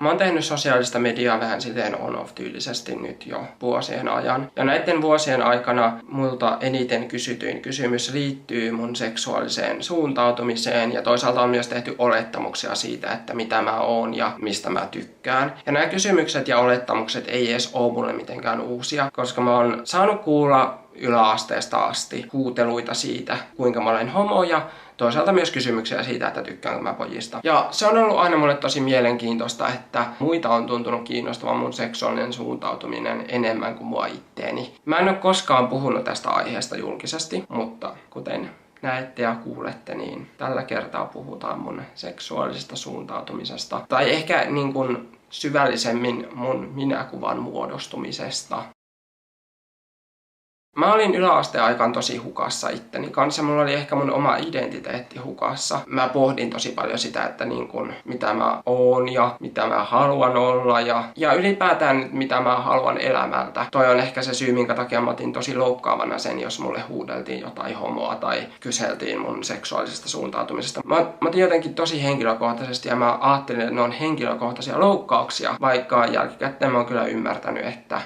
Mä oon tehnyt sosiaalista mediaa vähän silleen on-off-tyylisesti nyt jo vuosien ajan. Ja näiden vuosien aikana multa eniten kysytyin kysymys liittyy mun seksuaaliseen suuntautumiseen ja toisaalta on myös tehty olettamuksia siitä, että mitä mä oon ja mistä mä tykkään. Ja nämä kysymykset ja olettamukset ei edes oo mulle mitenkään uusia, koska mä oon saanut kuulla yläasteesta asti huuteluita siitä, kuinka mä olen homo ja toisaalta myös kysymyksiä siitä, että tykkäänkö mä pojista. Ja se on ollut aina mulle tosi mielenkiintoista, että muita on tuntunut kiinnostavan mun seksuaalinen suuntautuminen enemmän kuin mua itteeni. Mä en ole koskaan puhunut tästä aiheesta julkisesti, mutta kuten näette ja kuulette, niin tällä kertaa puhutaan mun seksuaalisesta suuntautumisesta. Tai ehkä niin kuin syvällisemmin mun minäkuvan muodostumisesta. Mä olin yläasteen aikaan tosi hukassa itteni kanssa. Mulla oli ehkä mun oma identiteetti hukassa. Mä pohdin tosi paljon sitä, että mitä mä oon ja mitä mä haluan olla ja ylipäätään mitä mä haluan elämältä. Toi on ehkä se syy, minkä takia mä otin tosi loukkaavana sen, jos mulle huudeltiin jotain homoa tai kyseltiin mun seksuaalisesta suuntautumisesta. Mä otin jotenkin tosi henkilökohtaisesti ja mä ajattelin, että ne on henkilökohtaisia loukkauksia, vaikka jälkikäteen mä oon kyllä ymmärtänyt, että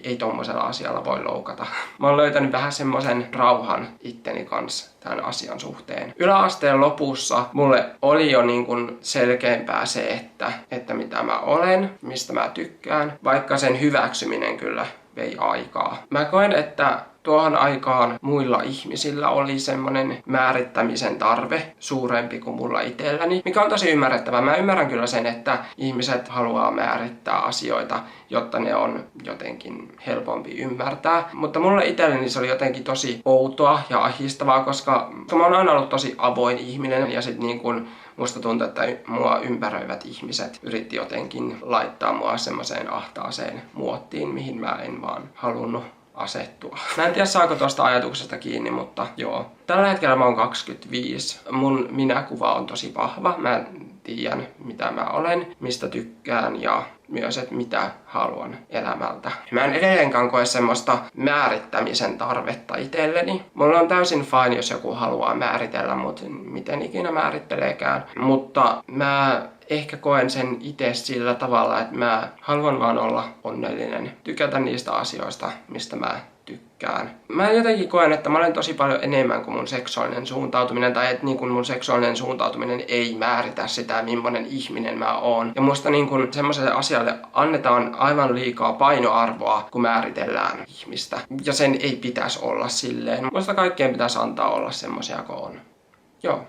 ei tommosella asialla voi loukata. Mä oon löytänyt vähän semmosen rauhan itteni kanssa tämän asian suhteen. Yläasteen lopussa mulle oli jo niin kuin selkeämpää se, että mitä mä olen, mistä mä tykkään, vaikka sen hyväksyminen kyllä vei aikaa. Mä koen, että tuohon aikaan muilla ihmisillä oli semmonen määrittämisen tarve suurempi kuin mulla itselläni, mikä on tosi ymmärrettävää. Mä ymmärrän kyllä sen, että ihmiset haluaa määrittää asioita, jotta ne on jotenkin helpompi ymmärtää. Mutta mulle itselleni se oli jotenkin tosi outoa ja ahdistavaa, koska mä oon aina ollut tosi avoin ihminen ja sit niin kun musta tuntuu, että mua ympäröivät ihmiset yritti jotenkin laittaa mua semmoiseen ahtaaseen muottiin, mihin mä en vaan halunnut asettua. Mä en tiedä saako tuosta ajatuksesta kiinni, mutta joo. Tällä hetkellä mä oon 25. Mun minäkuva on tosi vahva. Mä tiedän mitä mä olen, mistä tykkään ja myös, että mitä haluan elämältä. Mä en edelleenkään koe semmoista määrittämisen tarvetta itselleni. Mulla on täysin fine, jos joku haluaa määritellä mut miten ikinä määritteleekään. Mutta mä ehkä koen sen itse sillä tavalla, että mä haluan vaan olla onnellinen. Tykätä niistä asioista, mistä mä tykkään. Mä jotenkin koen, että mä olen tosi paljon enemmän kuin mun seksuaalinen suuntautuminen, tai että niin kuin mun seksuaalinen suuntautuminen ei määritä sitä, millainen ihminen mä oon. Ja musta niin kuin semmoiselle asialle annetaan aivan liikaa painoarvoa, kun määritellään ihmistä. Ja sen ei pitäisi olla silleen. Musta kaikkeen pitäisi antaa olla semmoisia kuin on. Joo.